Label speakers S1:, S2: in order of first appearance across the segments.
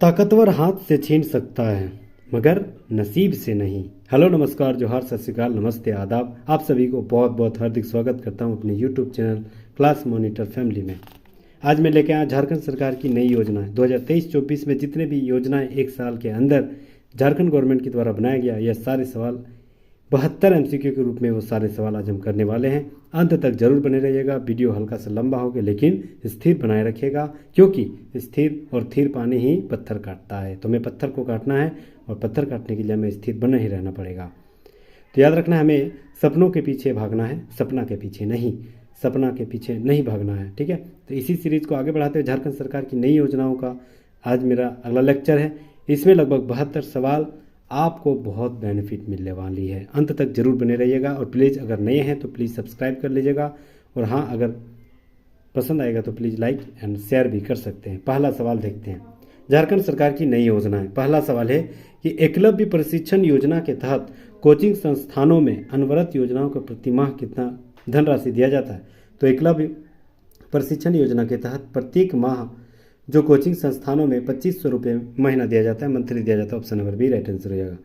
S1: ताकतवर हाथ से छीन सकता है मगर नसीब से नहीं। हेलो नमस्कार जोहार सत श्री अकाल नमस्ते आदाब। आप सभी को बहुत बहुत हार्दिक स्वागत करता हूं अपने YouTube channel class monitor family में। आज मैं लेके आया झारखंड सरकार की नई योजनाएं 2023-24 में जितने भी योजनाएं एक साल के अंदर झारखंड गवर्नमेंट के द्वारा बनाया गया, यह सारे सवाल 72 MCQ के रूप में वो सारे सवाल आज हम करने वाले हैं। अंत तक जरूर बने रहिएगा। वीडियो हल्का सा लंबा होगा लेकिन स्थिर बनाए रखिएगा, क्योंकि स्थिर और थीर पानी ही पत्थर काटता है। तो हमें पत्थर को काटना है और पत्थर काटने के लिए हमें स्थिर बने ही रहना पड़ेगा। तो याद रखना, हमें सपनों के पीछे भागना है, सपना के पीछे नहीं, सपना के पीछे नहीं भागना है। ठीक है, तो इसी सीरीज को आगे बढ़ाते हुए झारखंड सरकार की नई योजनाओं का आज मेरा अगला लेक्चर है। इसमें लगभग 72 सवाल आपको बहुत बेनिफिट मिलने वाली है। अंत तक जरूर बने रहिएगा और प्लीज़ अगर नए हैं तो प्लीज़ सब्सक्राइब कर लीजिएगा, और हाँ अगर पसंद आएगा तो प्लीज़ लाइक एंड शेयर भी कर सकते हैं। पहला सवाल देखते हैं, झारखंड सरकार की नई योजनाएं। पहला सवाल है कि एकलव्य प्रशिक्षण योजना के तहत कोचिंग संस्थानों में अनवरत योजनाओं को प्रतिमाह कितना धनराशि दिया जाता है। तो एकलव्य प्रशिक्षण योजना के तहत प्रत्येक माह जो कोचिंग संस्थानों में 2500 रुपये महीना दिया जाता है, मंथली दिया जाता है। Option number B right answer हो जाएगा।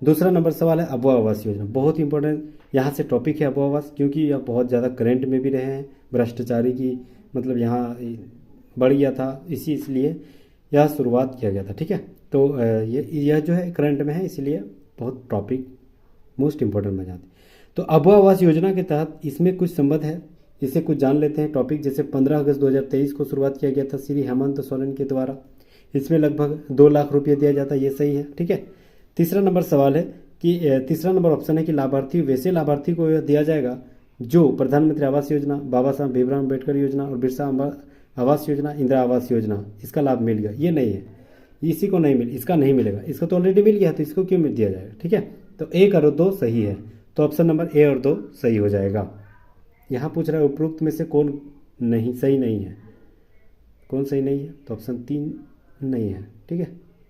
S1: दूसरा नंबर सवाल है अबुआ आवास योजना। बहुत इंपॉर्टेंट यहाँ से टॉपिक है अबुआ आवास, क्योंकि यह बहुत ज़्यादा करंट में भी रहे हैं। भ्रष्टाचारी की मतलब यहाँ बढ़ गया था, इसलिए यह शुरुआत किया गया था। ठीक है, तो यह जो है करंट में है, इसलिए बहुत टॉपिक मोस्ट इंपॉर्टेंट बन जाते। तो अबुआ आवास योजना के तहत इसमें कुछ संबंध है, इसे कुछ जान लेते हैं टॉपिक। जैसे 15 अगस्त 2023 को शुरुआत किया गया था श्री हेमंत सोरेन के द्वारा। इसमें लगभग 2 लाख रुपये दिया जाता है, ये सही है। ठीक है, तीसरा नंबर सवाल है कि तीसरा नंबर ऑप्शन है कि लाभार्थी वैसे लाभार्थी को यह दिया जाएगा जो प्रधानमंत्री आवास योजना, बाबा साहब भीमराव अम्बेडकर योजना और बिरसा आवास योजना, इंदिरा आवास योजना, इसका लाभ मिल गया। ये नहीं है, इसी को नहीं इसका नहीं मिलेगा। इसका तो ऑलरेडी मिल गया, तो इसको क्यों मिल दिया जाएगा। ठीक है, तो 1 और 2 सही है, तो ऑप्शन नंबर ए और 2 सही हो जाएगा। यहाँ पूछ रहा है उपरोक्त में से कौन नहीं सही नहीं है, कौन सही नहीं है, तो ऑप्शन 3 नहीं है। ठीक है,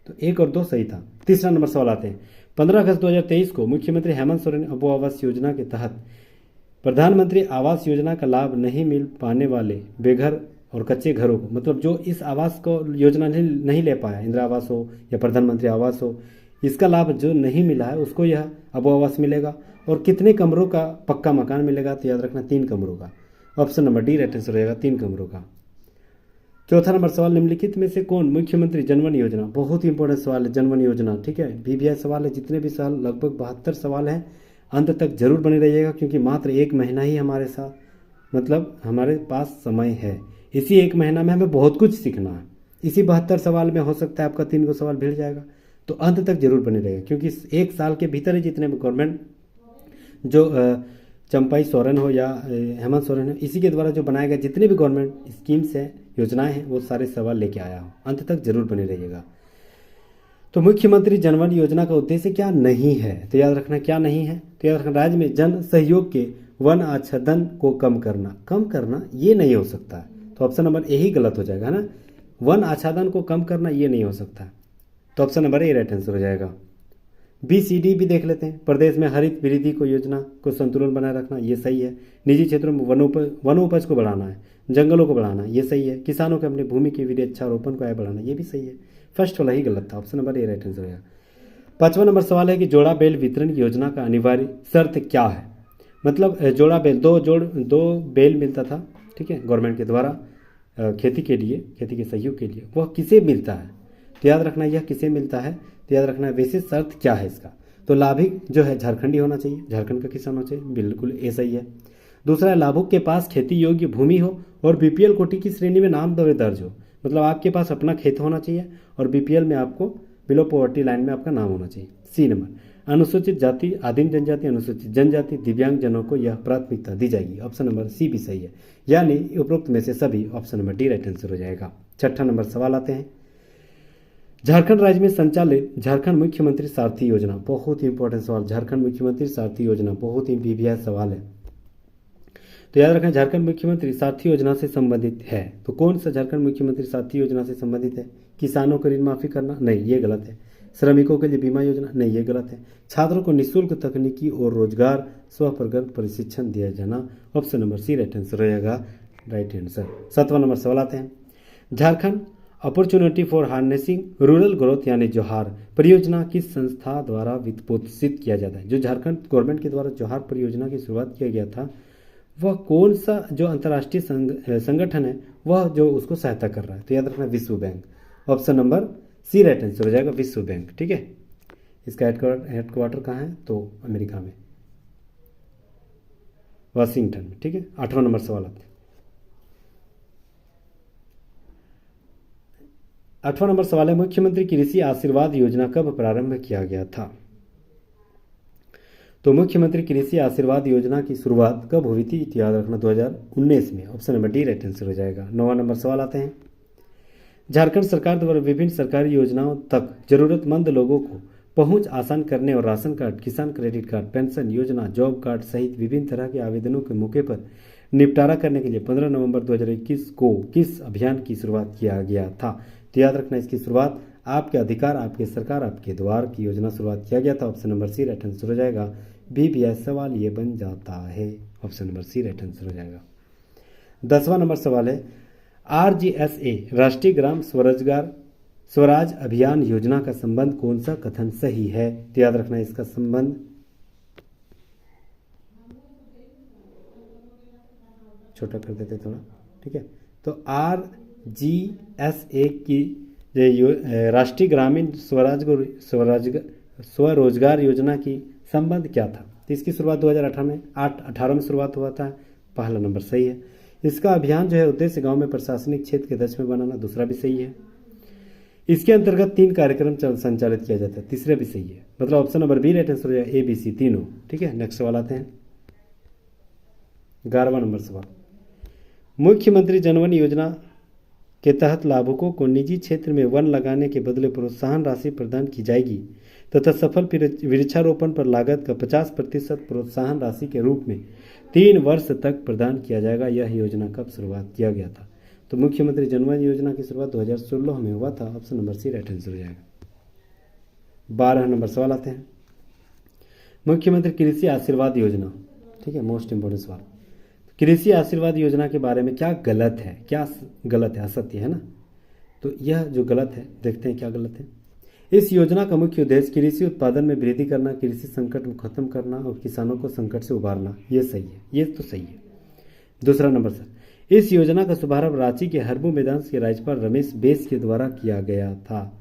S1: तो 1 और 2 सही था। तीसरा नंबर सवाल आते हैं, 15 अगस्त 2023 को मुख्यमंत्री हेमंत सोरेन अबुआ आवास योजना के तहत प्रधानमंत्री आवास योजना का लाभ नहीं मिल पाने वाले बेघर और कच्चे घरों को, मतलब जो इस आवास को योजना नहीं ले पाया, इंदिरा आवास हो या प्रधानमंत्री आवास हो, इसका लाभ जो नहीं मिला है उसको यह अबुआ आवास मिलेगा। और कितने कमरों का पक्का मकान मिलेगा, तो याद रखना 3 कमरों का। Option number D right answer रहेगा, 3 कमरों का। चौथा नंबर सवाल, निम्नलिखित में से कौन मुख्यमंत्री जनधन योजना। बहुत ही इंपॉर्टेंट सवाल है जनधन योजना। ठीक है, VVI सवाल है। जितने भी सवाल लगभग 72 सवाल हैं, अंत तक जरूर बने रहिएगा, क्योंकि मात्र 1 महीना ही हमारे साथ मतलब हमारे पास समय है। इसी 1 महीना में हमें बहुत कुछ सीखना है। इसी 72 सवाल में हो सकता है आपका 3 को सवाल भिड़ जाएगा, तो अंत तक जरूर बने रहेगा, क्योंकि 1 साल के भीतर ही जितने भी गवर्नमेंट जो चंपाई सोरेन हो या हेमंत सोरेन हो, इसी के द्वारा जो बनाए गए जितने भी गवर्नमेंट स्कीम्स हैं, योजनाएं हैं, वो सारे सवाल लेके आया हो। अंत तक जरूर बने रहिएगा। तो मुख्यमंत्री जनधन योजना का उद्देश्य क्या नहीं है, तो याद रखना क्या नहीं है। तो याद रखना, राज्य में जन सहयोग के वन आच्छादन को कम करना ये नहीं हो सकता है। तो ऑप्शन नंबर ए ही गलत हो जाएगा, है ना। वन आच्छादन को कम करना ये नहीं हो सकता, तो option number A right answer हो जाएगा। BCD भी देख लेते हैं, प्रदेश में हरित वृद्धि को योजना को संतुलन बनाए रखना, ये सही है। निजी क्षेत्रों में वनोपज को बढ़ाना है, जंगलों को बढ़ाना, ये सही है। किसानों के अपनी भूमि की वृक्षारोपण को आय बढ़ाना, ये भी सही है। फर्स्ट वाला ही गलत था, option number A right answer है। 5वां नंबर सवाल है कि जोड़ा बैल वितरण योजना का अनिवार्य शर्त क्या है। मतलब जोड़ा बैल, दो बैल मिलता था, ठीक है, गवर्नमेंट के द्वारा खेती के लिए, खेती के सहयोग के लिए, वह किसे मिलता है, तो याद रखना यह किसे मिलता है। तो याद रखना वैसे शर्त क्या है इसका, तो लाभिक जो है झारखंडी होना चाहिए, झारखंड का किसान होना चाहिए, बिल्कुल ए सही है। दूसरा है लाभुक के पास खेती योग्य भूमि हो और BPL कोटि की श्रेणी में नाम दर्ज हो, मतलब आपके पास अपना खेत होना चाहिए और BPL में आपको बिलो पॉवर्टी लाइन में आपका नाम होना चाहिए। सी नंबर, अनुसूचित जाति, आदिम जनजाति, अनुसूचित जनजाति, दिव्यांग जनों को यह प्राथमिकता दी जाएगी। ऑप्शन नंबर सी भी सही है, यानी उपरोक्त में से सभी option number D right answer हो जाएगा। 6वां नंबर सवाल आते हैं, झारखंड राज्य में संचालित झारखंड मुख्यमंत्री सारथी योजना। बहुत ही इंपॉर्टेंट सवाल, झारखंड मुख्यमंत्री सारथी योजना बहुत ही VVI सवाल है। तो याद रखना झारखंड मुख्यमंत्री सारथी योजना से संबंधित है, तो कौन सा झारखंड मुख्यमंत्री सारथी योजना से संबंधित है। किसानों को ऋण माफी करना, नहीं ये गलत है। श्रमिकों के लिए बीमा योजना, नहीं ये गलत है। छात्रों को निःशुल्क तकनीकी और रोजगार स्वप्रगत प्रशिक्षण दिया जाना, option number C right answer रहेगा, राइट आंसर। 7वां नंबर सवाल आते हैं, Jharkhand opportunity for harnessing rural growth यानी जोहार परियोजना किस संस्था द्वारा वित्त पोषित किया जाता है? जो झारखंड गवर्नमेंट के द्वारा जोहार परियोजना की शुरुआत किया गया था, वह कौन सा जो अंतर्राष्ट्रीय संगठन है वह जो उसको सहायता कर रहा है? तो याद रखना विश्व bank. Option number C right answer हो जाएगा, विश्व बैंक। ठीक है, इसका हेडक्वार्टर कहाँ है? तो अमेरिका में, वाशिंगटन में। ठीक है, 8वां नंबर सवाल आता है। 8वां नंबर सवाल है, मुख्यमंत्री कृषि आशीर्वाद योजना कब प्रारंभ किया गया था? तो मुख्यमंत्री कृषि आशीर्वाद योजना की शुरुआत कब हुई थी? याद रखना 2019 में। Option number D right answer हो जाएगा। 9वां नंबर सवाल आते हैं, झारखंड सरकार द्वारा विभिन्न सरकारी योजनाओं तक जरूरतमंद लोगों को पहुंच आसान करने और राशन कार्ड, किसान क्रेडिट कार्ड, पेंशन योजना, जॉब कार्ड सहित विभिन्न तरह के आवेदनों के मौके पर निपटारा करने के लिए 15 नवंबर 2021 को किस अभियान की शुरुआत किया गया था? तो याद रखना इसकी शुरुआत आपके अधिकार, आपके सरकार, आपके द्वार की योजना शुरुआत किया गया था। Option number C right answer हो जाएगा। भी सवाल ये बन जाता है, option number C right answer हो जाएगा। 10वां नंबर सवाल है, RGSA राष्ट्रीय ग्राम स्वराज अभियान योजना का संबंध कौन सा कथन सही है? तो याद रखना इसका संबंध, छोटा कर देते थोड़ा। ठीक है, तो RGSA की राष्ट्रीय ग्रामीण स्वरोजगार योजना की संबंध क्या था? तो इसकी शुरुआत 2018 में शुरुआत हुआ था। पहला नंबर सही है। इसका अभियान जो है उद्देश्य गांव में प्रशासनिक क्षेत्र के दक्ष में बनाना, दूसरा भी सही है। इसके अंतर्गत 3 कार्यक्रम संचालित किया जाता है, तीसरा भी सही है। मतलब option number B right answer हो जाएगा, ABC तीनों। ठीक है, नेक्स्ट सवाल आते हैं, 11वां नंबर सवाल, मुख्यमंत्री जनवन योजना के तहत लाभुकों को निजी क्षेत्र में वन लगाने के बदले प्रोत्साहन राशि प्रदान की जाएगी तथा सफल वृक्षारोपण पर लागत का 50% प्रोत्साहन राशि के रूप में 3 वर्ष तक प्रदान किया जाएगा। यह योजना कब शुरुआत किया गया था? तो मुख्यमंत्री जनवन योजना की शुरुआत 2016 में हुआ था। Option number C right answer हो जाएगा। 12 नंबर सवाल आते हैं, मुख्यमंत्री कृषि आशीर्वाद योजना। ठीक है, मोस्ट इंपोर्टेंट सवाल, कृषि आशीर्वाद योजना के बारे में क्या गलत है? क्या गलत है? असत्य है ना। तो यह जो गलत है, देखते हैं क्या गलत है। इस योजना का मुख्य उद्देश्य कृषि उत्पादन में वृद्धि करना, कृषि संकट को खत्म करना और किसानों को संकट से उबारना। ये सही है, ये तो सही है। दूसरा नंबर सर, इस योजना का शुभारंभ रांची के हरबू मैदान के राज्यपाल रमेश बैस के द्वारा किया गया था।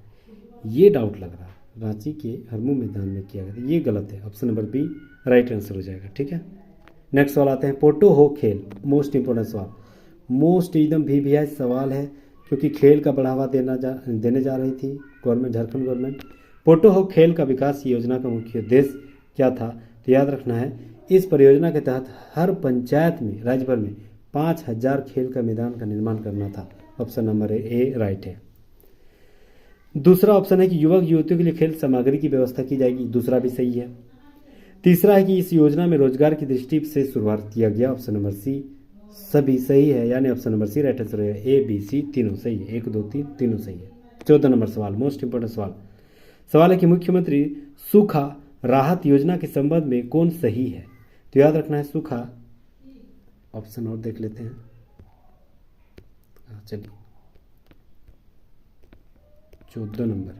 S1: ये डाउट लग रहा है, रांची के हरबू मैदान में किया गया था, ये गलत है। Option number B right answer हो जाएगा। ठीक है, नेक्स्ट सवाल आते हैं, पोटो हो खेल, मोस्ट इंपोर्टेंट सवाल, मोस्ट एकदम भी सवाल है क्योंकि खेल का बढ़ावा देने जा रही थी गवर्नमेंट, झारखंड गवर्नमेंट। पोटो हो खेल का विकास योजना का मुख्य उद्देश्य क्या था? तो याद रखना है, इस परियोजना के तहत हर पंचायत में राज्य भर में 5000 खेल का मैदान का निर्माण करना था। ऑप्शन नंबर ए राइट है। दूसरा ऑप्शन है कि युवक युवतियों के लिए खेल सामग्री की व्यवस्था की जाएगी, दूसरा भी सही है। तीसरा है कि इस योजना में रोजगार की दृष्टि से शुरुआत किया गया। ऑप्शन नंबर सी सभी सही है, यानी option number C right answer है। ABC तीनों सही है, 1 2 3 तीनों सही है। 14 नंबर सवाल, मोस्ट इंपोर्टेंट सवाल है कि मुख्यमंत्री सूखा राहत योजना के संबंध में कौन सही है? तो याद रखना है सूखा, ऑप्शन और देख लेते हैं। चलिए 14 नंबर,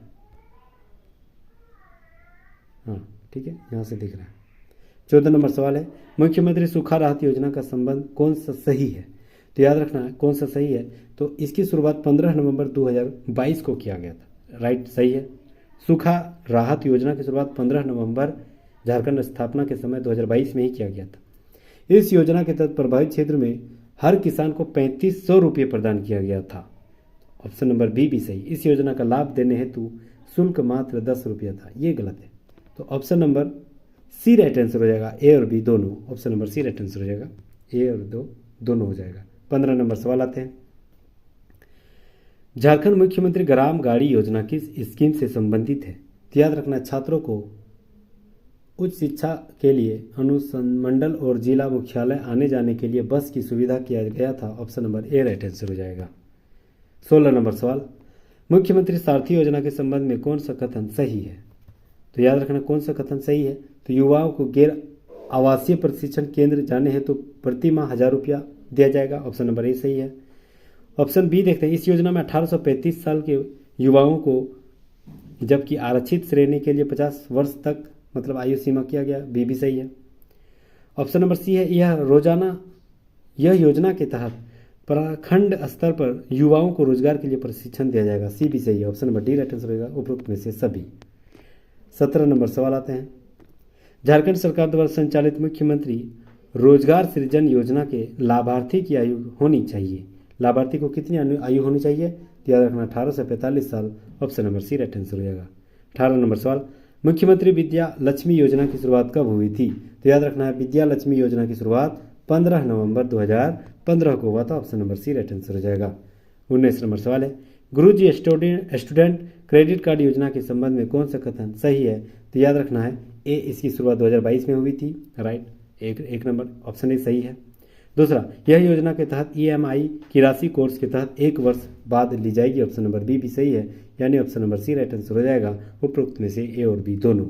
S1: हाँ ठीक है, यहाँ से दिख रहा है। 14 नंबर सवाल है, मुख्यमंत्री सूखा राहत योजना का संबंध कौन सा सही है? तो याद रखना है कौन सा सही है। तो इसकी शुरुआत 15 नवंबर 2022 को किया गया था। राइट, सही है। सूखा राहत योजना की शुरुआत 15 नवंबर झारखंड स्थापना के समय 2022 में ही किया गया था। इस योजना के तहत प्रभावित क्षेत्र में हर किसान को 3500 रुपये प्रदान किया गया था। ऑप्शन नंबर बी भी सही। इस योजना का लाभ देने हेतु शुल्क मात्र 10 रुपया था, ये गलत है। तो option number C right answer हो जाएगा, ए और बी दोनों। Option number C right answer हो जाएगा, ए और दोनों हो जाएगा। 15 नंबर सवाल आते हैं, झारखंड मुख्यमंत्री ग्राम गाड़ी योजना किस स्कीम से संबंधित है? तो याद रखना, छात्रों को उच्च शिक्षा के लिए अनुसंमंडल और जिला मुख्यालय आने जाने के लिए बस की सुविधा किया गया था। Option number A right answer हो जाएगा। 16 नंबर सवाल, मुख्यमंत्री सारथी योजना के संबंध में कौन सा कथन सही है? तो याद रखना कौन सा कथन सही है। तो युवाओं को गैर आवासीय प्रशिक्षण केंद्र जाने हैं तो प्रति माह 1000 रुपया दिया जाएगा। ऑप्शन नंबर ए सही है। ऑप्शन बी देखते हैं, इस योजना में 18 से 35 साल के युवाओं को, जबकि आरक्षित श्रेणी के लिए 50 वर्ष तक मतलब आयु सीमा किया गया। बी भी सही है। ऑप्शन नंबर सी है, यह योजना के तहत प्रखंड स्तर पर युवाओं को रोजगार के लिए प्रशिक्षण दिया जाएगा। सी भी सही है। Option number D right answer होगा उपरोक्त में से सभी। 17 नंबर सवाल आते हैं, झारखंड सरकार द्वारा संचालित मुख्यमंत्री रोजगार सृजन योजना के लाभार्थी की आयु होनी चाहिए। लाभार्थी को कितनी आयु होनी चाहिए? तो याद रखना 18 से 45 साल। Option number C right answer हो जाएगा। 18 नंबर सवाल, मुख्यमंत्री विद्या लक्ष्मी योजना की शुरुआत कब हुई थी? तो याद रखना है विद्या लक्ष्मी योजना की शुरुआत 15 नवंबर 2015 को हुआ था। Option number C right answer हो जाएगा। 19 नंबर सवाल है, गुरुजी स्टूडेंट क्रेडिट कार्ड योजना के संबंध में कौन सा कथन सही है? तो याद रखना है ए, इसकी शुरुआत 2022 में हुई थी। राइट, एक नंबर ऑप्शन ए सही है। दूसरा, यह योजना के तहत ईएमआई की राशि कोर्स के तहत 1 वर्ष बाद ली जाएगी। ऑप्शन नंबर बी भी सही है, यानी option number C right answer हो जाएगा उपरोक्त में से ए और बी दोनों।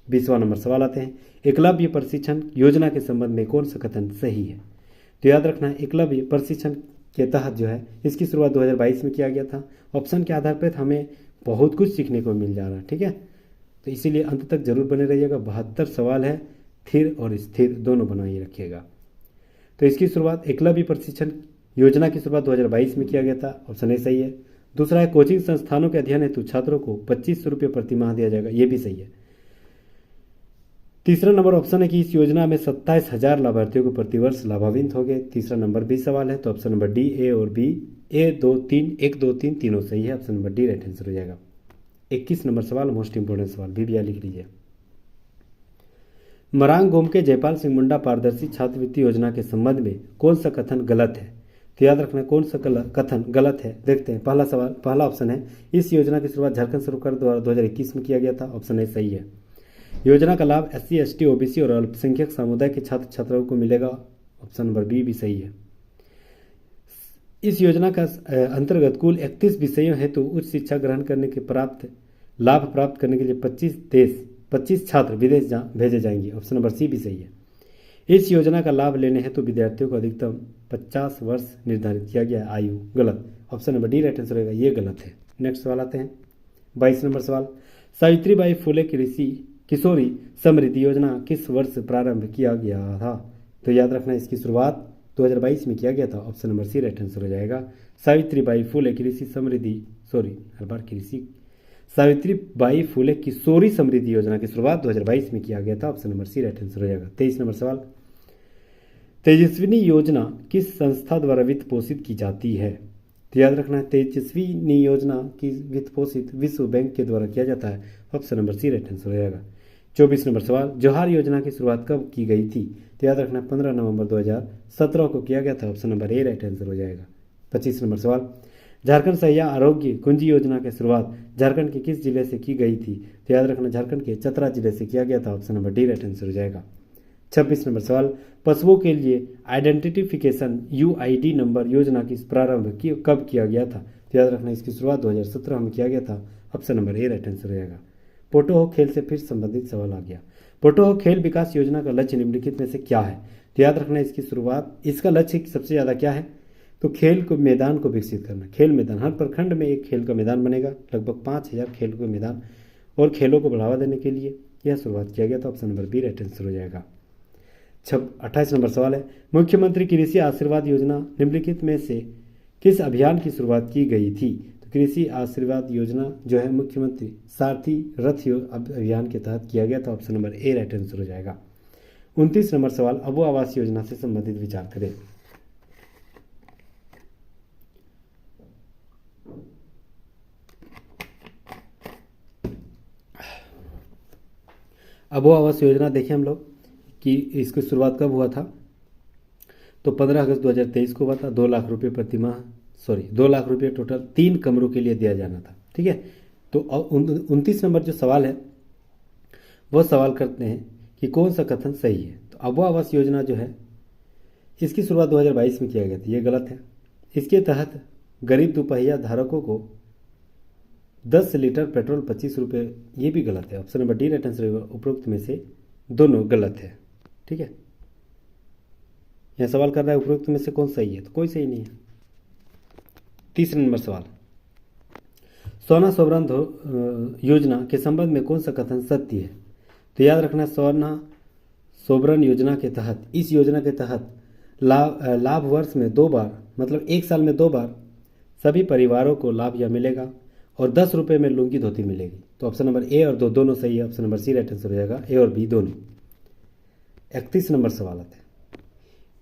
S1: 20वां नंबर सवाल आते हैं, एकलव्य प्रशिक्षण योजना के संबंध में कौन सा कथन सही है? तो याद रखना है एकलव्य प्रशिक्षण के तहत जो है इसकी शुरुआत 2022 में किया गया था। ऑप्शन के आधार पर हमें बहुत कुछ सीखने को मिल जा रहा है, ठीक है, तो इसीलिए अंत तक जरूर बने रहिएगा। 72 सवाल है, स्थिर और स्थिर दोनों बनाए रखिएगा। तो इसकी शुरुआत एकलव्य प्रशिक्षण योजना की शुरुआत 2022 में किया गया था। ऑप्शन ए सही है। दूसरा है, कोचिंग संस्थानों के अध्ययन हेतु छात्रों को 2500 रुपये प्रति माह दिया जाएगा। ये भी सही है। तीसरा नंबर ऑप्शन है कि इस योजना में 27,000 लाभार्थियों को प्रतिवर्ष लाभान्वित हो गए। तीसरा नंबर भी सवाल है, तो ऑप्शन नंबर डी, ए और बी, एक दो तीन तीनों सही है। Option number D right answer हो जाएगा। 21 नंबर सवाल मोस्ट इंपोर्टेंट सवाल, भी लिख लीजिए। मरांग गोम के जयपाल सिंह मुंडा पारदर्शी छात्रवृत्ति योजना के संबंध में कौन सा कथन गलत है? तो याद रखना कौन सा कथन गलत है। देखते हैं। पहला ऑप्शन है, इस योजना की शुरुआत झारखंड सरकार द्वारा 2021 में किया गया था। ऑप्शन ए सही है। योजना का लाभ SC ST OBC और अल्पसंख्यक समुदाय के छात्र छात्राओं को मिलेगा। ऑप्शन नंबर बी भी सही है। इस योजना का अंतर्गत कुल 31 विषयों हेतु उच्च शिक्षा ग्रहण करने के लाभ प्राप्त करने के लिए 25 छात्र विदेश भेजे जाएंगे। ऑप्शन नंबर सी भी सही है। इस योजना का लाभ लेने हेतु विद्यार्थियों को अधिकतम 50 वर्ष निर्धारित किया गया आयु। गलत। Option number D right answer होगा, ये गलत है। नेक्स्ट सवाल आते हैं। 22 नंबर सवाल, सावित्रीबाई फुले किशोरी समृद्धि योजना किस वर्ष प्रारंभ किया गया था? तो याद रखना इसकी शुरुआत 2022 में किया गया था। Option number C right answer हो जाएगा। सावित्रीबाई फुले किशोरी समृद्धि योजना की शुरुआत 2022 में किया गया था। Option number C right answer हो जाएगा। 23 नंबर सवाल, तेजस्विनी योजना किस संस्था द्वारा वित्त पोषित की जाती है? तो याद रखना है तेजस्विनी योजना की वित्त पोषित विश्व बैंक के द्वारा किया जाता है। Option number C right answer हो जाएगा। 24 नंबर सवाल, जोहार योजना की शुरुआत कब की गई थी? तो याद रखना 15 नवंबर 2017 को किया गया था। Option number A right answer हो जाएगा। 25 नंबर सवाल, झारखंड सहिया आरोग्य कुंजी योजना की शुरुआत झारखंड के किस जिले से की गई थी? तो याद रखना झारखंड के चतरा जिले से किया गया था। Option number D right answer हो जाएगा। 26 नंबर सवाल, पशुओं के लिए आइडेंटिफिकेशन UID नंबर योजना की प्रारंभ कब किया गया था? तो याद रखना इसकी शुरुआत 2017 में किया गया था। Option number A right answer हो जाएगा। पोटोहो खेल से फिर संबंधित सवाल आ गया। पोटोहो खेल विकास योजना का लक्ष्य निम्नलिखित में से क्या है? तो याद रखना इसका लक्ष्य सबसे ज़्यादा क्या है? तो खेल को मैदान को विकसित करना। खेल मैदान, हर प्रखंड में एक खेल का मैदान बनेगा। लगभग 5000 खेल के मैदान और खेलों को बढ़ावा देने के लिए यह शुरुआत किया गया था। Option number B right answer हो जाएगा। 28 नंबर सवाल है, मुख्यमंत्री कृषि आशीर्वाद योजना निम्नलिखित में से किस अभियान की शुरुआत की गई थी? तो कृषि आशीर्वाद योजना जो है मुख्यमंत्री सारथी रथ अभियान के तहत किया गया था। Option number A right answer हो जाएगा। 29 नंबर सवाल, अबू आवास योजना से संबंधित विचार करें। अबू आवास योजना देखिए हम लोग कि इसकी शुरुआत कब हुआ था? तो 15 अगस्त 2023 को हुआ था। 2 लाख रुपये प्रति माह 2 लाख रुपये टोटल 3 कमरों के लिए दिया जाना था। ठीक है, तो 29 नंबर जो सवाल है वो सवाल करते हैं कि कौन सा कथन सही है। तो अबू आवास योजना जो है इसकी शुरुआत 2022 में किया गया था, ये गलत है। इसके तहत गरीब दोपहिया धारकों को 10 लीटर पेट्रोल 25 रुपये, ये भी गलत है। Option number D right answer होगा। उपरोक्त में से दोनों गलत है। ठीक है, यह सवाल कर रहा है उपरोक्त में से कौन सही है, तो कोई सही नहीं है। तीसरा नंबर सवाल, सोना सोबरन योजना के संबंध में कौन सा कथन सत्य है? तो याद रखना, सोना सोबरन योजना के तहत, इस योजना के तहत लाभ वर्ष में 2 बार, मतलब 1 साल में 2 बार सभी परिवारों को लाभ यह मिलेगा और 10 रुपये में लुंगी धोती मिलेगी। तो ऑप्शन नंबर ए और 2 दोनों सही है। Option number C right answer हो जाएगा, ए और बी दोनों। 31 नंबर सवाल आता है,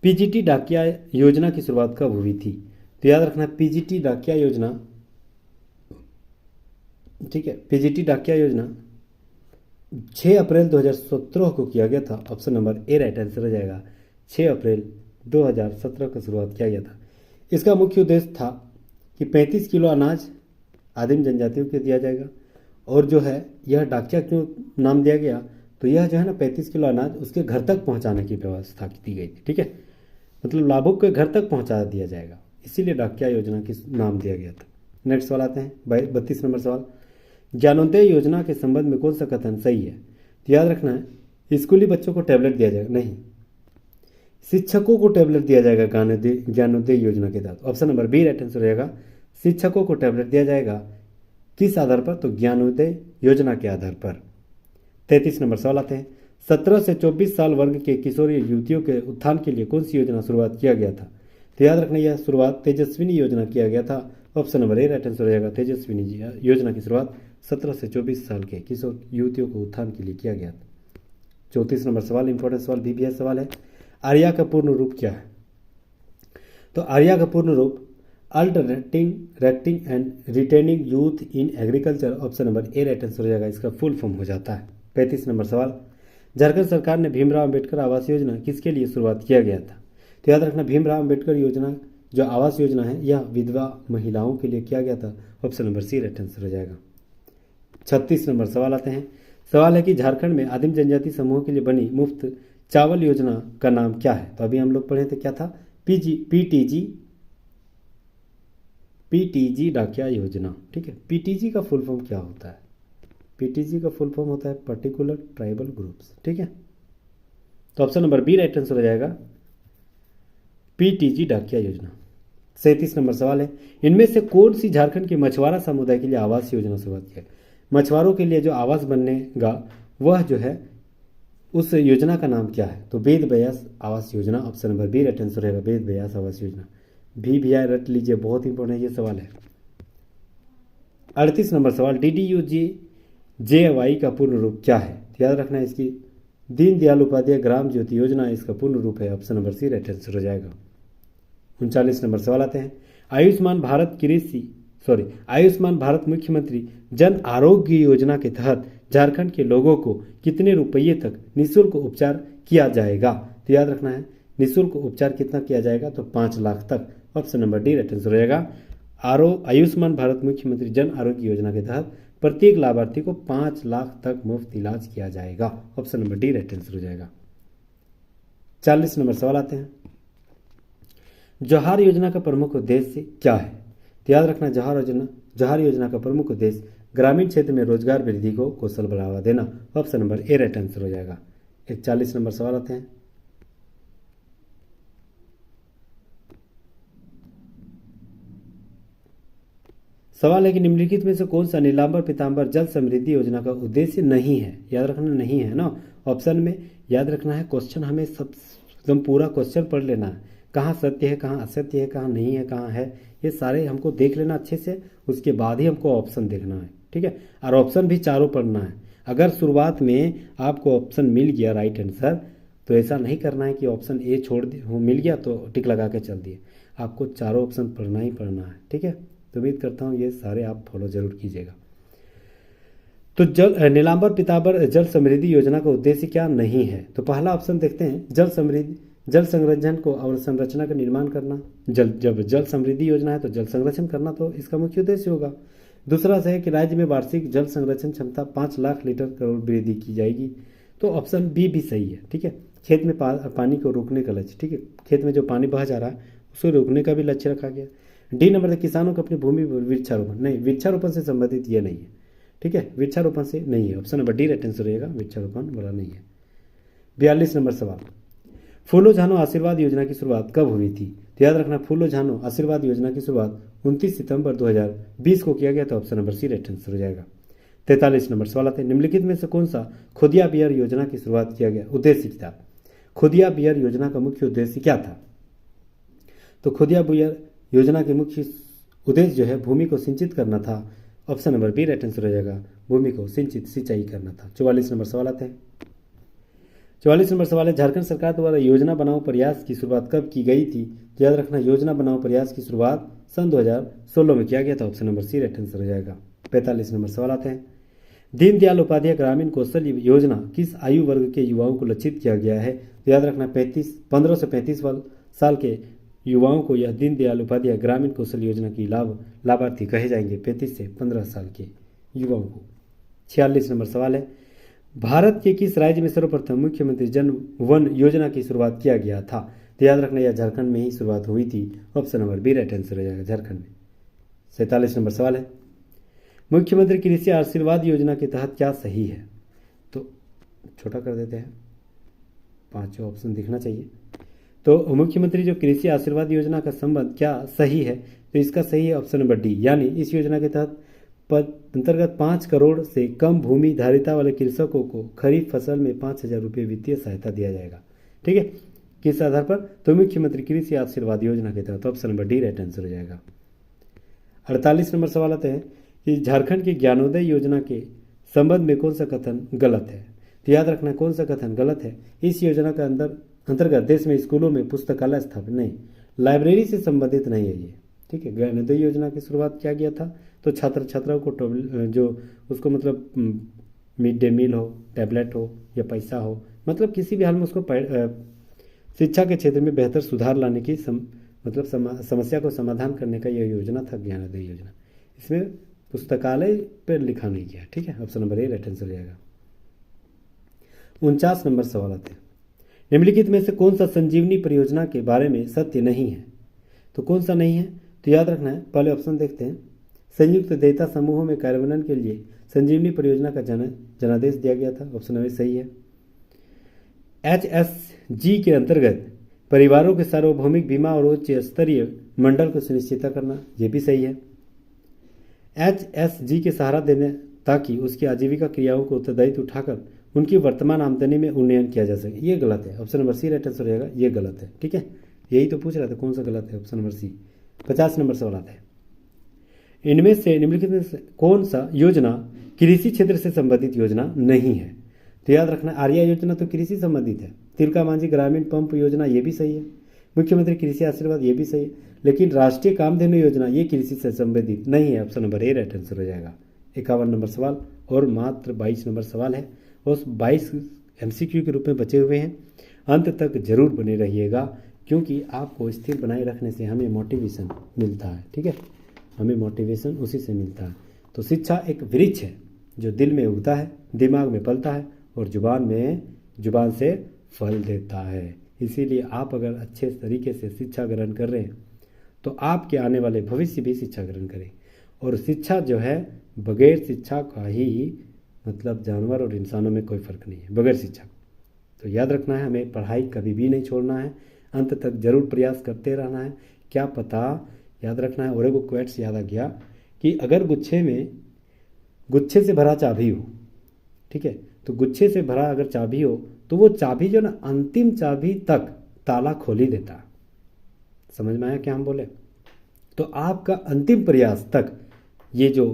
S1: पीजीटी डाकिया योजना की शुरुआत कब हुई थी? तो याद रखना, पीजीटी डाकिया योजना, ठीक है, पीजीटी डाकिया योजना 6 अप्रैल 2017 को किया गया था। Option number A right answer हो जाएगा, 6 अप्रैल 2017 को शुरुआत किया गया था। इसका मुख्य उद्देश्य था कि 35 किलो अनाज आदिम जनजातियों को दिया जाएगा। और जो है यह डाकिया क्यों नाम दिया गया? तो यह जो है ना 35 किलो अनाज उसके घर तक पहुंचाने की व्यवस्था की गई थी, ठीक है, मतलब लाभुक के घर तक पहुंचा दिया जाएगा, इसीलिए डाकिया योजना की नाम दिया गया था। नेक्स्ट सवाल आते हैं 32 नंबर सवाल, ज्ञानोदय योजना के संबंध में कौन सा कथन सही है? तो याद रखना है, स्कूली बच्चों को टैबलेट दिया जाएगा, नहीं, शिक्षकों को टैबलेट दिया जाएगा ज्ञानोदय योजना के तहत। Option number B right answer हो जाएगा, शिक्षकों को टैबलेट दिया जाएगा। किस आधार पर? तो ज्ञानोदय योजना के आधार पर। 33 नंबर सवाल आते हैं, 17 से 24 साल वर्ग के किशोरी युवतियों के उत्थान के लिए कौन सी योजना शुरुआत किया गया था? तो याद रखना, यह शुरुआत तेजस्विनी योजना किया गया था। Option number A right answer हो जाएगा, तेजस्विनी योजना की शुरुआत 17 से 24 साल के किशोर युवतियों को उत्थान के लिए किया गया था। 34 नंबर सवाल, इंपॉर्टेंट सवाल, बीबीएस सवाल है, आर्या का पूर्ण रूप क्या है? तो आर्या का पूर्ण रूप alternating attracting and retaining youth in agriculture. Option number A right answer हो जाएगा, इसका फुल फॉर्म हो जाता है। 35 नंबर सवाल, झारखंड सरकार ने भीमराव अंबेडकर आवास योजना किसके लिए शुरुआत किया गया था? तो याद रखना, भीमराव अंबेडकर योजना जो आवास योजना है यह विधवा महिलाओं के लिए किया गया था। Option number C right answer हो जाएगा। 36 नंबर सवाल आते हैं, सवाल है कि झारखंड में आदिम जनजाति समूहों के लिए बनी मुफ्त चावल योजना का नाम क्या है? तो अभी हम लोग पढ़े थे, क्या था? पीटीजी डाकिया योजना, ठीक है। पीटीजी का फुल फॉर्म क्या होता है? पीटीजी का फुल फॉर्म होता है पर्टिकुलर ट्राइबल ग्रुप्स, ठीक है। तो option number B right answer हो जाएगा, पीटीजी डाकिया योजना। 37 नंबर सवाल है, इनमें से कौन सी झारखंड के मछुआरा समुदाय के लिए आवास योजना शुरुआत किया? मछुआरों के लिए जो आवास बनेगा वह जो है उस योजना का नाम क्या है? तो वेद व्यास आवास योजना। Option number B right answer रहेगा, वेद व्यास आवास योजना। भी आय रट लीजिए, बहुत इंपॉर्टेंट ये सवाल है। 38 नंबर सवाल, DDU-GJY का पूर्ण रूप क्या है? तो याद रखना है, इसकी दीनदयाल उपाध्याय ग्राम ज्योति योजना इसका पूर्ण रूप है। Option number C right answer हो जाएगा। 39 नंबर सवाल आते हैं, आयुष्मान भारत मुख्यमंत्री जन आरोग्य योजना के तहत झारखंड के लोगों को कितने रुपये तक निःशुल्क उपचार किया जाएगा? तो याद रखना है, निःशुल्क उपचार कितना किया जाएगा? तो 5 लाख तक। Option number D right answer हो जाएगा। आयुष्मान भारत मुख्यमंत्री जन आरोग्य योजना के तहत प्रत्येक लाभार्थी को 5 लाख तक मुफ्त इलाज किया जाएगा। Option number D right answer हो जाएगा। 40 नंबर सवाल आते हैं, जौहर योजना का प्रमुख उद्देश्य क्या है? तो याद रखना, जौहर योजना का प्रमुख उद्देश्य ग्रामीण क्षेत्र में रोजगार वृद्धि को कौशल बढ़ावा देना। Option number A right answer हो जाएगा। 41 नंबर सवाल आते हैं, सवाल है कि निम्नलिखित में से कौन सा नीलांबर पीतांबर जल समृद्धि योजना का उद्देश्य नहीं है? याद रखना, नहीं है ना। ऑप्शन में याद रखना है, क्वेश्चन हमें सब एकदम पूरा क्वेश्चन पढ़ लेना है, कहाँ सत्य है, कहाँ असत्य है, कहाँ नहीं है, कहाँ है, ये सारे हमको देख लेना अच्छे से, उसके बाद ही हमको ऑप्शन देखना है, ठीक है। और ऑप्शन भी चारों पढ़ना है। अगर शुरुआत में आपको ऑप्शन मिल गया राइट आंसर, तो ऐसा नहीं करना है कि ऑप्शन ए छोड़ दिया, मिल गया तो टिक लगा के चल दिए। आपको चारों ऑप्शन पढ़ना ही पढ़ना है, ठीक है। तो उम्मीद करता हूँ ये सारे आप फॉलो जरूर कीजिएगा। तो नीलांबर पीतांबर जल समृद्धि योजना का उद्देश्य क्या नहीं है? तो पहला ऑप्शन देखते हैं, जल संरक्षण को और संरचना का निर्माण करना। जब जल समृद्धि योजना है तो जल संरक्षण करना तो इसका मुख्य उद्देश्य होगा। दूसरा है कि राज्य में वार्षिक जल संरक्षण क्षमता 5 लाख लीटर करोड़ वृद्धि की जाएगी। तो ऑप्शन बी भी सही है, ठीक है। खेत में पानी को रोकने का लक्ष्य, ठीक है, खेत में जो पानी बह जा रहा है उसको रोकने का भी लक्ष्य रखा गया। डी नंबर है, किसानों को अपनी भूमि पर वृक्षारोपण, नहीं, वृक्षारोपण से संबंधित ये नहीं है, ठीक है, वृक्षारोपण से नहीं है। Option number D right answer रहेगा, वृक्षारोपण वाला नहीं है। 42 नंबर सवाल, फूलो झानो आशीर्वाद योजना की शुरुआत कब हुई थी? तो याद रखना फूलो झानो आशीर्वाद योजना की शुरुआत 29 सितंबर 2020 को किया गया था। Option number C right answer हो जाएगा। 43 नंबर सवाल आते हैं, निम्नलिखित में से कौन सा खुदिया बियर योजना की शुरुआत किया गया उद्देश्य क्या था? खुदिया बियर योजना का मुख्य उद्देश्य क्या था? तो खुदिया बियर योजना के मुख्य उद्देश्य जो है भूमि को सिंचित करना था। Option number B right answer हो जाएगा, भूमि को सिंचाई करना था। 44 नंबर सवाल आते हैं। 44 नंबर सवाल है, झारखंड सरकार द्वारा योजना बनाओ प्रयास की शुरुआत कब की गई थी? तो याद रखना योजना बनाओ प्रयास की शुरुआत सन 2016 में किया गया था। Option number C right answer हो जाएगा। 45 नंबर सवाल आते हैं, दीनदयाल उपाध्याय ग्रामीण कौशल योजना किस आयु वर्ग के युवाओं को लक्षित किया गया है? तो याद रखना 15 से 35 साल के युवाओं को यह दीनदयाल उपाध्याय ग्रामीण कौशल योजना की लाभार्थी कहे जाएंगे, 35 से 15 साल के युवाओं को। 46 नंबर सवाल है, भारत के किस राज्य में सर्वप्रथम मुख्यमंत्री जन वन योजना की शुरुआत किया गया था? तो याद रखना यह झारखंड में ही शुरुआत हुई थी। Option number B right answer हो जाएगा, झारखंड में। 47 नंबर सवाल है, मुख्यमंत्री कृषि आशीर्वाद योजना के तहत क्या सही है? तो छोटा कर देते हैं, पांचों ऑप्शन दिखना चाहिए। तो मुख्यमंत्री जो कृषि आशीर्वाद योजना का संबंध क्या सही है? तो इसका सही है ऑप्शन नंबर डी, यानी इस योजना के तहत अंतर्गत 5 करोड़ से कम भूमि धारिता वाले कृषकों को खरीफ फसल में 5,000 रुपये वित्तीय सहायता दिया जाएगा। ठीक है, किस आधार पर? तो मुख्यमंत्री कृषि आशीर्वाद योजना के तहत। Option number D right answer हो जाएगा। 48 नंबर सवाल आते हैं कि झारखंड की ज्ञानोदय योजना के संबंध में कौन सा कथन गलत है? तो याद रखना कौन सा कथन गलत है। इस योजना के अंतर्गत देश में स्कूलों में पुस्तकालय स्थापित नहीं, लाइब्रेरी से संबंधित नहीं है ये। ठीक है, ज्ञानोदय योजना की शुरुआत किया गया था तो छात्र छात्राओं को जो उसको मतलब मिड डे मील हो, टैबलेट हो या पैसा हो, मतलब किसी भी हाल में उसको शिक्षा के क्षेत्र में बेहतर सुधार लाने की समस्या को समाधान करने का यह योजना था ज्ञानोदय योजना। इसमें पुस्तकालय पर लिखा नहीं गया। ठीक है, option number A right answer हो जाएगा। 49 नंबर सवाल आते हैं, निम्नलिखित में से कौन सा संजीवनी परियोजना के बारे में सत्य नहीं है? तो कौन सा नहीं है? तो याद रखना है, पहले ऑप्शन देखते हैं। संयुक्त देयता समूहों में कार्यान्वयन के लिए संजीवनी परियोजना का जनादेश दिया गया था। ऑप्शन नंबर सही है। HSG के अंतर्गत परिवारों के सार्वभौमिक बीमा और उच्च स्तरीय मंडल को सुनिश्चित करना, यह भी सही है। HSG के सहारा देने ताकि उसकी आजीविका क्रियाओं को उत्तरदायित्व उठाकर उनकी वर्तमान आमदनी में उन्नयन किया जा सके, ये गलत है। Option number C right answer हो जाएगा, ये गलत है। ठीक है, यही तो पूछ रहा था कौन सा गलत है, ऑप्शन नंबर सी। 50 नंबर सवाल आता है, इनमें से निम्नलिखित में से कौन सा योजना कृषि क्षेत्र से संबंधित योजना नहीं है? तो याद रखना आर्या योजना तो कृषि संबंधित है। तिलका मांझी ग्रामीण पंप योजना ये भी सही है। मुख्यमंत्री कृषि आशीर्वाद ये भी सही है, लेकिन राष्ट्रीय कामधेनु योजना ये कृषि से संबंधित नहीं है। Option number A right answer हो जाएगा। 51 नंबर सवाल और मात्र 22 नंबर सवाल है, उस 22 MCQ के रूप में बचे हुए हैं। अंत तक जरूर बने रहिएगा, क्योंकि आपको स्थिर बनाए रखने से हमें मोटिवेशन मिलता है। ठीक है, हमें मोटिवेशन उसी से मिलता है। तो शिक्षा एक वृक्ष है जो दिल में उगता है, दिमाग में पलता है और जुबान से फल देता है। इसीलिए आप अगर अच्छे तरीके से शिक्षा ग्रहण कर रहे हैं तो आपके आने वाले भविष्य भी शिक्षा ग्रहण करें। और शिक्षा जो है, बगैर शिक्षा का ही मतलब जानवर और इंसानों में कोई फर्क नहीं है, बगैर शिक्षा। तो याद रखना है, हमें पढ़ाई कभी भी नहीं छोड़ना है, अंत तक जरूर प्रयास करते रहना है। क्या पता, याद रखना है। और एक क्वेट्स याद आ गया कि अगर गुच्छे से भरा चाबी हो, ठीक है, तो गुच्छे से भरा अगर चाबी हो तो वो चाबी जो ना अंतिम चाबी तक ताला खोल ही देता। समझ में आया क्या हम बोले? तो आपका अंतिम प्रयास तक ये जो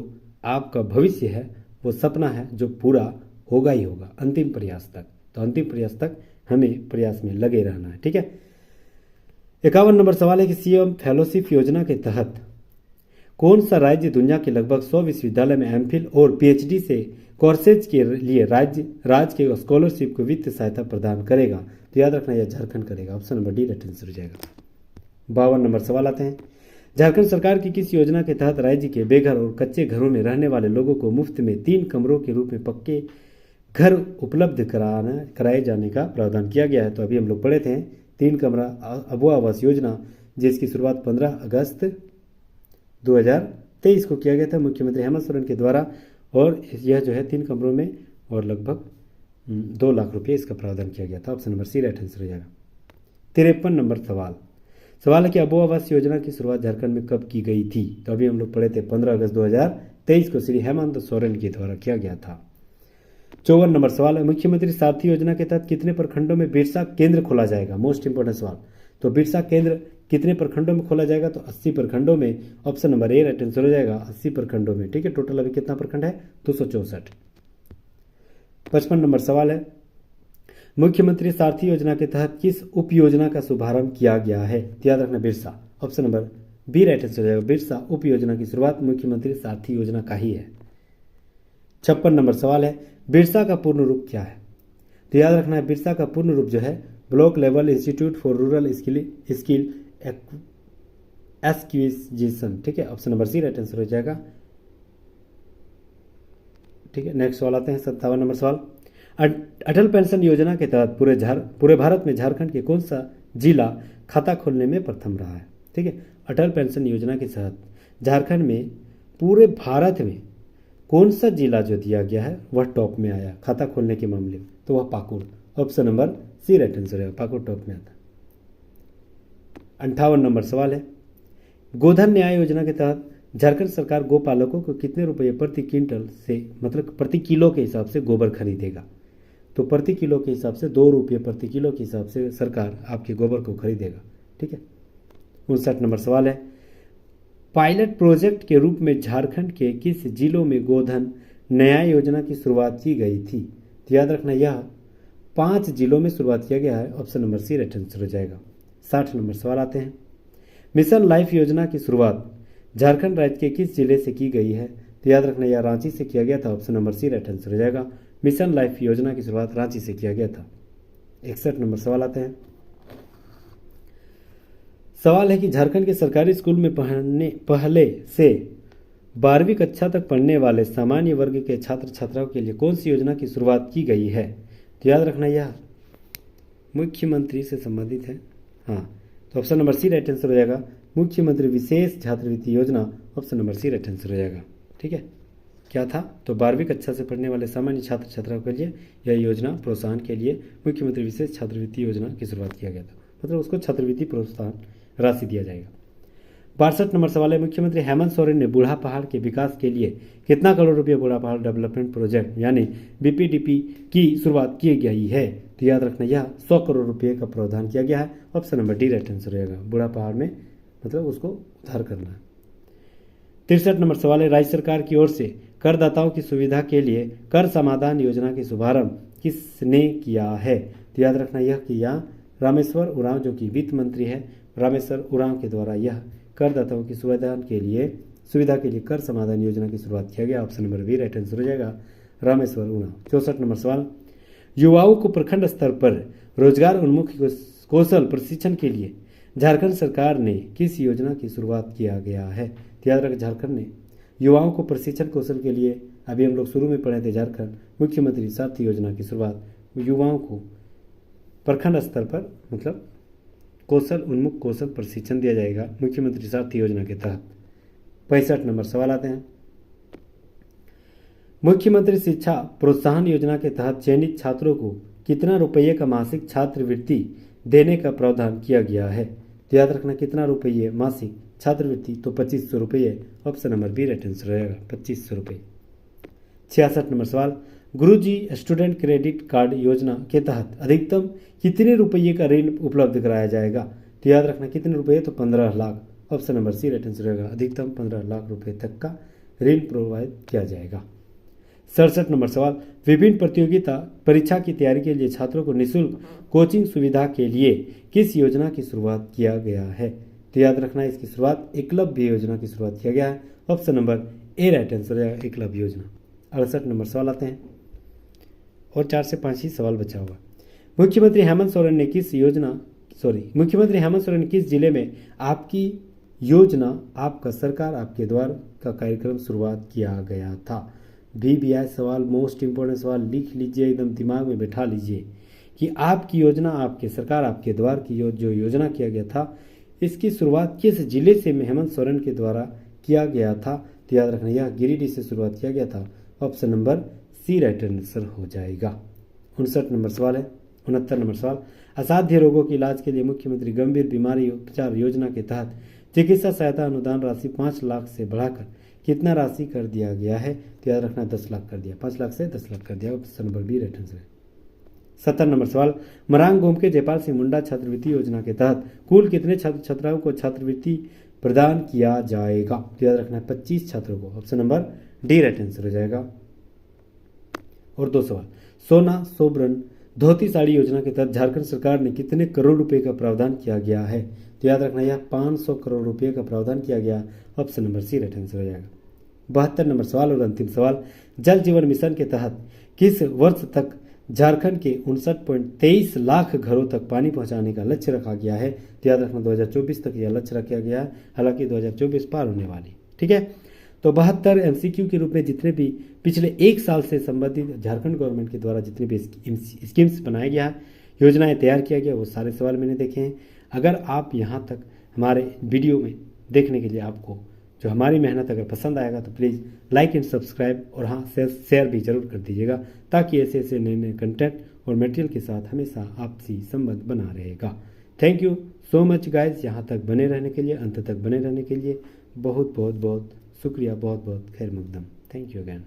S1: आपका भविष्य है वो सपना है जो पूरा होगा ही होगा, अंतिम प्रयास तक। तो अंतिम प्रयास तक हमें प्रयास में लगे रहना है। ठीक है, 51 नंबर सवाल है कि सीएम फेलोशिप योजना के तहत कौन सा राज्य दुनिया के लगभग 100 विश्वविद्यालय में एमफिल और पीएचडी से कोर्सेज के लिए राज्य के स्कॉलरशिप को वित्तीय सहायता प्रदान करेगा? तो याद रखना यह झारखंड करेगा। Option number D right answer हो जाएगा। 52 नंबर सवाल आते हैं, झारखंड सरकार की किस योजना के तहत राज्य के बेघर और कच्चे घरों में रहने वाले लोगों को मुफ्त में 3 कमरों के रूप में पक्के घर उपलब्ध कराए जाने का प्रावधान किया गया है? तो अभी हम लोग पढ़े थे 3 कमरा अबुआ आवास योजना, जिसकी शुरुआत 15 अगस्त 2023 को किया गया था मुख्यमंत्री हेमंत सोरेन के द्वारा। और यह जो है 3 कमरों में और लगभग 2 लाख रुपये इसका प्रावधान किया गया था। Option number C right answer हो जाएगा। 53 नंबर सवाल, सवाल है कि अबो आवास योजना की शुरुआत झारखंड में कब की गई थी? तो अभी हम लोग पढ़े थे 15 अगस्त 2023 को श्री हेमंत सोरेन के द्वारा किया गया था। 54 नंबर सवाल है, मुख्यमंत्री सारथी योजना के तहत कितने प्रखंडों में बिरसा केंद्र खोला जाएगा? मोस्ट इंपोर्टेंट सवाल। तो बिरसा केंद्र कितने प्रखंडों में खोला जाएगा? तो 80 प्रखंडों में। Option number A right answer हो जाएगा, 80 प्रखंडों में। ठीक है, टोटल अभी कितना प्रखंड है? 264। 55 नंबर सवाल है, मुख्यमंत्री सारथी योजना के तहत किस उप योजना का शुभारंभ किया गया है? तो याद रखना Birsa. Option number B right answer हो जाएगा, बिरसा उप योजना की शुरुआत मुख्यमंत्री सारथी योजना का ही है। 56 नंबर सवाल है, बिरसा का पूर्ण रूप क्या है? तो याद रखना है, बिरसा का पूर्ण रूप जो है block level institute for rural skill acquisition. ठीक है, option number C right answer हो जाएगा। ठीक है, नेक्स्ट सवाल आते हैं 57 नंबर सवाल, अटल पेंशन योजना के तहत पूरे भारत में झारखंड के कौन सा जिला खाता खोलने में प्रथम रहा है? ठीक है, अटल पेंशन योजना के तहत झारखंड में पूरे भारत में कौन सा जिला जो दिया गया है वह टॉप में आया खाता खोलने के मामले में? तो वह Pakur. Option number C right answer है, पाकुड़ टॉप में आता। 58 नंबर सवाल है, गोधन न्याय योजना के तहत झारखंड सरकार गोपालकों को कितने रुपये प्रति क्विंटल से, मतलब प्रति किलो के हिसाब से गोबर खरीदेगा? तो प्रति किलो के हिसाब से 2 रुपये प्रति किलो के हिसाब से सरकार आपके गोबर को खरीदेगा। ठीक है। 59 नंबर सवाल है, पायलट प्रोजेक्ट के रूप में झारखंड के किस जिलों में गोधन न्याय योजना की शुरुआत की गई थी? तो याद रखना, यह 5 जिलों में शुरुआत किया गया है। Option number C right answer हो जाएगा। 60 नंबर सवाल आते हैं, मिशन लाइफ योजना की शुरुआत झारखंड राज्य के किस जिले से की गई है? तो याद रखना, यह रांची से किया गया था। Option number C right answer हो जाएगा। मिशन लाइफ योजना की शुरुआत रांची से किया गया था। 61 नंबर सवाल आते हैं, सवाल है कि झारखंड के सरकारी स्कूल में पहले से 12वीं कक्षा तक पढ़ने वाले सामान्य वर्ग के छात्र छात्राओं के लिए कौन सी योजना की शुरुआत की गई है? तो याद रखना, यह मुख्यमंत्री से संबंधित है। हाँ, तो option number C right answer हो जाएगा, मुख्यमंत्री विशेष छात्रवृत्ति योजना। Option number C right answer हो जाएगा। ठीक है, क्या था? तो 12वीं कक्षा से पढ़ने वाले सामान्य छात्र छात्राओं के लिए यह योजना प्रोत्साहन के लिए मुख्यमंत्री विशेष छात्रवृत्ति योजना की शुरुआत किया गया था, मतलब उसको छात्रवृत्ति प्रोत्साहन राशि दिया जाएगा। 62 नंबर सवाल है, मुख्यमंत्री हेमंत सोरेन ने बूढ़ा पहाड़ के विकास के लिए कितना करोड़ रुपये बूढ़ा पहाड़ डेवलपमेंट प्रोजेक्ट यानी बीपीडीपी की शुरुआत की गई है? तो याद रखना, यह 100 करोड़ रुपये का प्रावधान किया गया है। Option number D right answer रहेगा, बूढ़ा पहाड़ में मतलब उसको उद्धार करना है। 63 नंबर सवाल है, राज्य सरकार की ओर से करदाताओं की सुविधा के लिए कर समाधान योजना की शुभारंभ किसने किया है? तो याद रखना, यह किया रामेश्वर उरांव, जो कि वित्त मंत्री है। रामेश्वर उरांव के द्वारा यह करदाताओं की सुविधा के लिए कर समाधान योजना की शुरुआत किया गया। Option number B right answer हो जाएगा, रामेश्वर उरांव। 64 नंबर सवाल, युवाओं को प्रखंड स्तर पर रोजगार उन्मुख कौशल प्रशिक्षण के लिए झारखंड सरकार ने किस योजना की शुरुआत किया गया है? तो याद रखें, झारखंड ने युवाओं को प्रशिक्षण कौशल के लिए, अभी हम लोग शुरू में पढ़े थे, झारखंड मुख्यमंत्री सारथी योजना की शुरुआत युवाओं को प्रखंड स्तर पर मतलब कौशल उन्मुख कौशल प्रशिक्षण दिया जाएगा मुख्यमंत्री सारथी योजना के तहत। 65 नंबर सवाल आते हैं, मुख्यमंत्री शिक्षा प्रोत्साहन योजना के तहत चयनित छात्रों को कितना रुपये का मासिक छात्रवृत्ति देने का प्रावधान किया गया है? तो याद रखना, कितना रुपये मासिक छात्रवृत्ति? तो 2500 रुपये। Option number B right answer रहेगा, 2500 रुपये। 66 नंबर सवाल, गुरुजी स्टूडेंट क्रेडिट कार्ड योजना के तहत अधिकतम कितने रुपये का ऋण उपलब्ध कराया जाएगा? तो याद रखना, कितने रुपये? तो 15 lakh. Option number C right answer रहेगा, अधिकतम 15 लाख रुपए तक का ऋण प्रोवाइड किया जाएगा। 67 नंबर सवाल, विभिन्न प्रतियोगिता परीक्षा की तैयारी के लिए छात्रों को निःशुल्क कोचिंग सुविधा के लिए किस योजना की शुरुआत किया गया है? तो याद रखना, इसकी शुरुआत एकलव्य योजना की शुरुआत किया गया है। Option number A right answer है, एकलव्य योजना। 68 नंबर सवाल आते हैं, और 4 से 5 ही सवाल बचा हुआ। मुख्यमंत्री हेमंत सोरेन ने किस जिले में आपकी योजना आपका सरकार आपके द्वार का कार्यक्रम शुरुआत किया गया था? VVI सवाल, मोस्ट इंपोर्टेंट सवाल, लिख लीजिए, एकदम दिमाग में बैठा लीजिए कि आपकी योजना आपके सरकार आपके द्वार की जो योजना किया गया था, इसकी शुरुआत किस जिले से हेमंत सोरेन के द्वारा किया गया था? तो याद रखना, यह गिरिडीह से शुरुआत किया गया था। Option number C right answer हो जाएगा। 59 नंबर सवाल है, 69 नंबर सवाल, असाध्य रोगों के इलाज के लिए मुख्यमंत्री गंभीर बीमारी उपचार योजना के तहत चिकित्सा सहायता अनुदान राशि 5 लाख से बढ़ाकर कितना राशि कर दिया गया है? तो याद रखना 10 लाख कर दिया, 5 लाख से 10 लाख कर दिया। Option number B right answer है। 70 नंबर सवाल, मरांग गोमके जयपाल सिंह मुंडा छात्रवृत्ति योजना के तहत कुल कितने छात्र छात्राओं को छात्रवृत्ति प्रदान किया जाएगा? तो याद रखना है 25 छात्रों को। Option number D right answer हो जाएगा। और 2 सवाल, सोना सोबरन धोती साड़ी योजना के तहत झारखंड सरकार ने कितने करोड़ रुपए का प्रावधान किया गया है? तो याद रखना यह 500 करोड़ रुपए का प्रावधान किया गया। Option number C right answer हो जाएगा। 72 नंबर सवाल और अंतिम सवाल, जल जीवन मिशन के तहत किस वर्ष तक झारखंड के 59.23 लाख घरों तक पानी पहुंचाने का लक्ष्य रखा गया है? तो याद रखना 2024 तक यह लक्ष्य रखा गया है, हालांकि 2024 पार होने वाली। ठीक है, तो 72 MCQ के रूप में जितने भी पिछले 1 साल से संबंधित झारखंड गवर्नमेंट के द्वारा जितने भी स्कीम्स बनाया गया, योजनाएं तैयार किया गया, वो सारे सवाल मैंने देखे हैं। अगर आप यहाँ तक हमारे वीडियो में देखने के लिए आपको जो हमारी मेहनत अगर पसंद आएगा तो प्लीज़ लाइक एंड सब्सक्राइब और हाँ शेयर भी जरूर कर दीजिएगा, ताकि ऐसे ऐसे नए नए कंटेंट और मटेरियल के साथ हमेशा आपसी संबंध बना रहेगा। Thank you so much guys, यहाँ तक बने रहने के लिए, अंत तक बने रहने के लिए बहुत बहुत बहुत शुक्रिया, बहुत बहुत खैर मकदम। Thank you again.